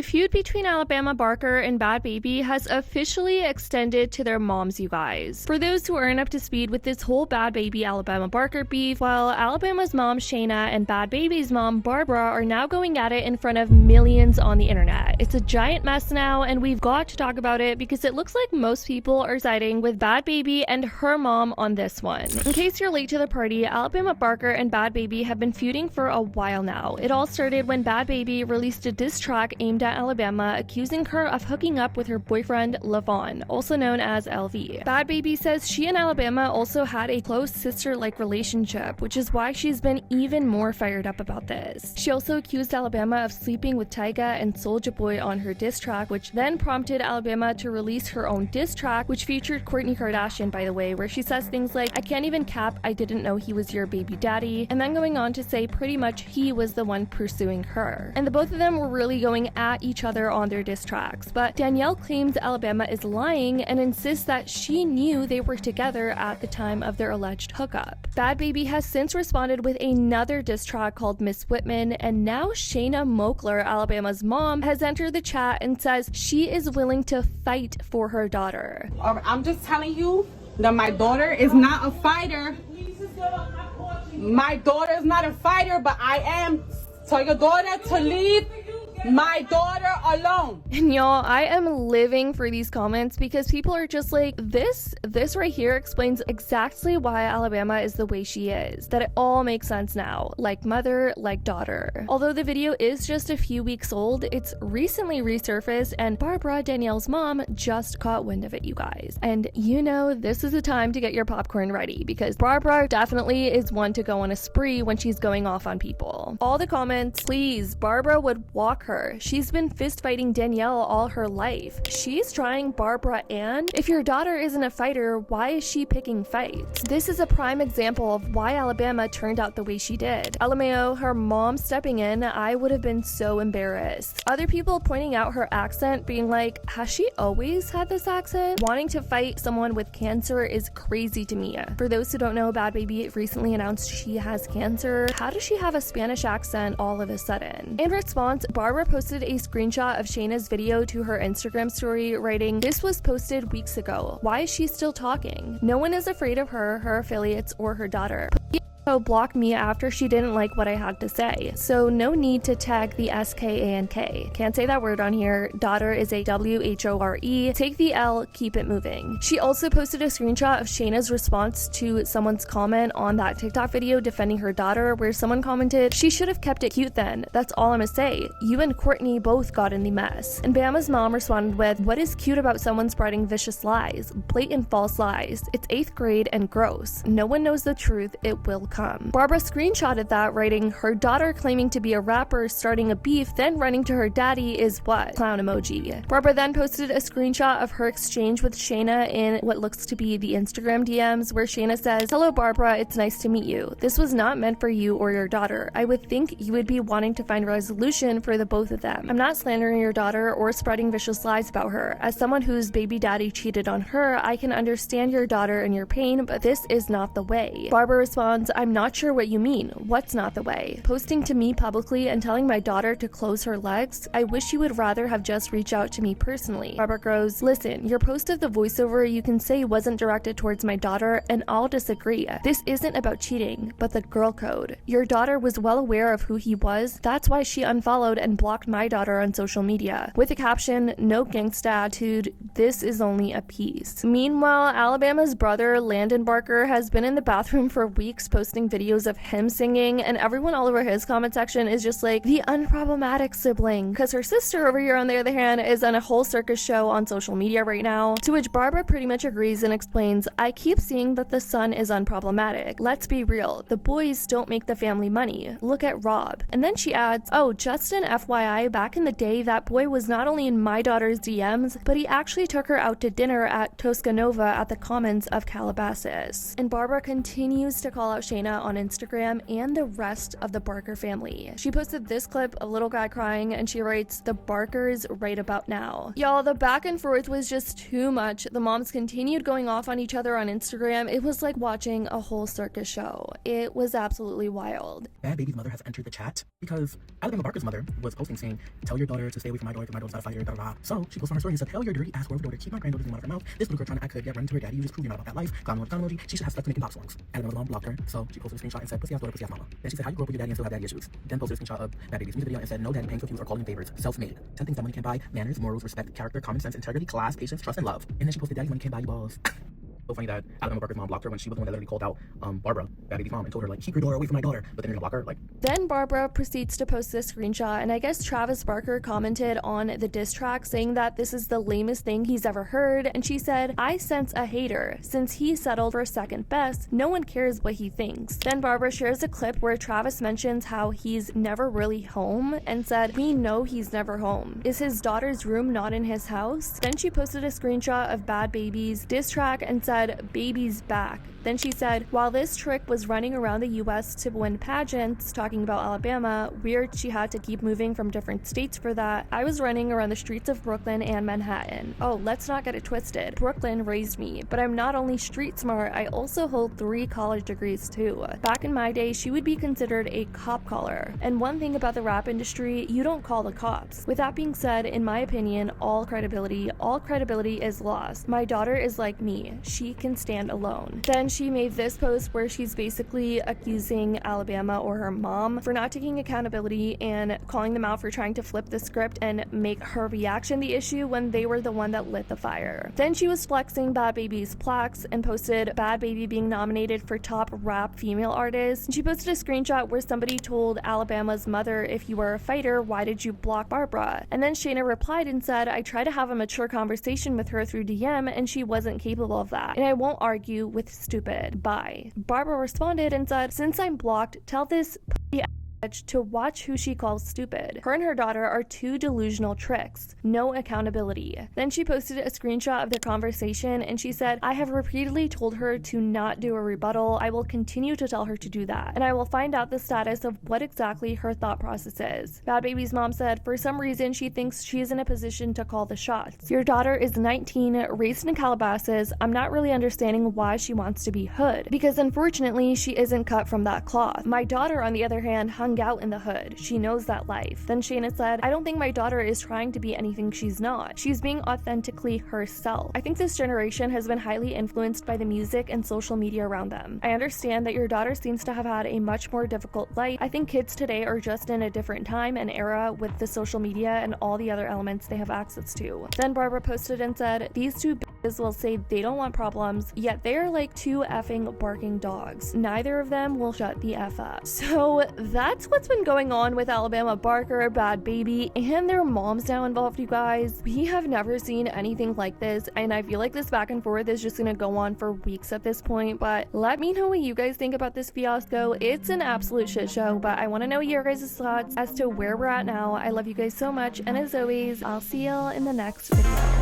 feud between Alabama Barker and Bhad Bhabie has officially extended to their moms, you guys. For those who aren't up to speed with this whole Bhad Bhabie Alabama Barker beef, well, Alabama's mom Shayna and Bhad Bhabie's mom Barbara are now going at it in front of millions on the internet. It's a giant mess now, and we've got to talk about it because it looks like most people are siding with Bhad Bhabie and her mom on this one. In case you're late to the party, Alabama Barker and Bhad Bhabie have been feuding for a while now. It all started when Bhad Bhabie released a diss track aimed at Alabama, accusing her of hooking up with her boyfriend Lavon, also known as LV. Bhad Bhabie says she and Alabama also had a close sister-like relationship, which is why she's been even more fired up about this. She also accused Alabama of sleeping with Tyga and Soulja Boy on her diss track, which then prompted Alabama to release her own diss track, which featured Kourtney Kardashian, by the way, where she says things like, "I can't even cap, I didn't know he was your baby daddy," and then going on to say pretty much he was the one pursuing her. And the both of them were really going at each other on their diss tracks, but Danielle claims Alabama is lying and insists that she knew they were together at the time of their alleged hookup. Bhad Bhabie has since responded with another diss track called Miss Whitman, and now Shayna Moakler, Alabama's mom, has entered the chat and says she is willing to fight for her daughter. I'm just telling you that my daughter is not a fighter. My daughter is not a fighter, but I am. Tell your daughter to leave my daughter alone. And y'all, I am living for these comments because people are just like, this right here explains exactly why Alabama is the way she is. That it all makes sense now. Like mother, like daughter. Although the video is just a few weeks old, it's recently resurfaced and Barbara, Danielle's mom, just caught wind of it, you guys. And you know, this is the time to get your popcorn ready because Barbara definitely is one to go on a spree when she's going off on people. All the comments, please, Barbara would walk her. She's been fist fighting Danielle all her life. She's trying Barbara, and if your daughter isn't a fighter, why is she picking fights? This is a prime example of why Alabama turned out the way she did. LMAO, her mom stepping in, I would have been so embarrassed. Other people pointing out her accent, being like, has she always had this accent? Wanting to fight someone with cancer is crazy to me. For those who don't know, Bhad Bhabie recently announced she has cancer. How does she have a Spanish accent all of a sudden? In response, Barbara posted a screenshot of Shayna's video to her Instagram story, writing, "This was posted weeks ago. Why is she still talking? No one is afraid of her, her affiliates, or her daughter. Blocked me after she didn't like what I had to say. So no need to tag the SKANK. Can't say that word on here. Daughter is a WHORE. Take the L, keep it moving." She also posted a screenshot of Shayna's response to someone's comment on that TikTok video defending her daughter, where someone commented, "She should have kept it cute then. That's all I'ma say. You and Kourtney both got in the mess." And Bama's mom responded with, "What is cute about someone spreading vicious lies? Blatant false lies. It's 8th grade and gross. No one knows the truth. It will come." Barbara screenshotted that, writing, "Her daughter claiming to be a rapper starting a beef, then running to her daddy is what? Clown emoji." Barbara then posted a screenshot of her exchange with Shayna in what looks to be the Instagram DMs, where Shayna says, "Hello Barbara, it's nice to meet you. This was not meant for you or your daughter. I would think you would be wanting to find a resolution for the both of them. I'm not slandering your daughter or spreading vicious lies about her. As someone whose baby daddy cheated on her, I can understand your daughter and your pain, but this is not the way." Barbara responds, "I'm not sure what you mean. What's not the way? Posting to me publicly and telling my daughter to close her legs? I wish you would rather have just reached out to me personally." Barbara goes, "Listen, your post of the voiceover you can say wasn't directed towards my daughter, and I'll disagree. This isn't about cheating, but the girl code. Your daughter was well aware of who he was. That's why she unfollowed and blocked my daughter on social media." With a caption, "No gangsta attitude. This is only a piece." Meanwhile, Alabama's brother, Landon Barker, has been in the bathroom for weeks posting videos of him singing, and everyone all over his comment section is just like, the unproblematic sibling, because her sister over here on the other hand is on a whole circus show on social media right now, to which Barbara pretty much agrees and explains, "I keep seeing that the son is unproblematic. Let's be real, the boys don't make the family money. Look at Rob." And then she adds, "Oh, just an FYI, back in the day that boy was not only in my daughter's DMs, but he actually took her out to dinner at Toscanova at the Commons of Calabasas." And Barbara continues to call out Shayna Shayna on Instagram and the rest of the Barker family. She posted this clip, a little guy crying, and she writes, "The Barkers right about now." Y'all, the back and forth was just too much. The moms continued going off on each other on Instagram. It was like watching a whole circus show. It was absolutely wild. Bhad Bhabie's mother has entered the chat because Alabama Barker's mother was posting saying, "Tell your daughter to stay away from my daughter, my daughter's not a fighter, da da da." So she goes on her story and said, "Tell your dirty ass whoever daughter, keep my granddaughter's name out of her mouth. This little girl trying to act good, get run to her daddy. You just prove you're not about that life. Clown emoji. She should have stuck to making pop songs." Alabama's mom blocked her, so she posted a screenshot and said, "Pussy ass daughter, pussy ass mama." Then she said, "How you grow up with your daddy and still have daddy issues?" Then posted a screenshot of Bhad Bhabie's music video and said, "No daddy paying for views or calling in favors. Self-made. 10 things that money can't buy: manners, morals, respect, character, common sense, integrity, class, patience, trust, and love." And then she posted, "Daddy money can't buy you balls." So funny that Alabama Barker's mom blocked her when she was the one that literally called out Barbara, Bhad Bhabie's mom, and told her, like, "Keep your daughter away from my daughter." But then you're gonna block her, like. Then Barbara proceeds to post this screenshot, and I guess Travis Barker commented on the diss track saying that this is the lamest thing he's ever heard, and she said, "I sense a hater. Since he settled for second best, no one cares what he thinks." Then Barbara shares a clip where Travis mentions how he's never really home and said, "We know he's never home. Is his daughter's room not in his house?" Then she posted a screenshot of Bhad Bhabie's diss track and said, "Baby's back." Then she said, "While this trick was running around the US to win pageants," talking about Alabama, weird she had to keep moving from different states for that, "I was running around the streets of Brooklyn and Manhattan. Oh, let's not get it twisted. Brooklyn raised me, but I'm not only street smart, I also hold 3 college degrees too. Back in my day, she would be considered a cop caller. And one thing about the rap industry, you don't call the cops." With that being said, in my opinion, all credibility is lost. My daughter is like me. She can stand alone. Then she made this post where she's basically accusing Alabama or her mom for not taking accountability and calling them out for trying to flip the script and make her reaction the issue when they were the one that lit the fire. Then she was flexing Bhad Bhabie's plaques and posted Bhad Bhabie being nominated for top rap female artist. And she posted a screenshot where somebody told Alabama's mother, "If you were a fighter, why did you block Barbara?" And then Shayna replied and said, "I tried to have a mature conversation with her through DM and she wasn't capable of that. And I won't argue with stupid. Bye." Barbara responded and said, "Since I'm blocked, tell this to watch who she calls stupid. Her and her daughter are 2 delusional tricks. No accountability." Then she posted a screenshot of their conversation and she said, "I have repeatedly told her to not do a rebuttal. I will continue to tell her to do that. And I will find out the status of what exactly her thought process is." Bhad Bhabie's mom said, "For some reason, she thinks she is in a position to call the shots. Your daughter is 19, raised in Calabasas. I'm not really understanding why she wants to be hood. Because unfortunately, she isn't cut from that cloth. My daughter, on the other hand, hung out in the hood. She knows that life." Then Shayna said, "I don't think my daughter is trying to be anything she's not. She's being authentically herself. I think this generation has been highly influenced by the music and social media around them. I understand that your daughter seems to have had a much more difficult life. I think kids today are just in a different time and era with the social media and all the other elements they have access to." Then Barbara posted and said, "These 2 bitches will say they don't want problems, yet they are like 2 effing barking dogs. Neither of them will shut the F up." So that's what's been going on with Alabama Barker, Bhad Bhabie, and their moms now involved, you guys. We have never seen anything like this, and I feel like this back and forth is just gonna go on for weeks at this point, but let me know what you guys think about this fiasco. It's an absolute shit show, but I want to know your guys' thoughts as to where we're at now. I love you guys so much, and as always, I'll see y'all in the next video.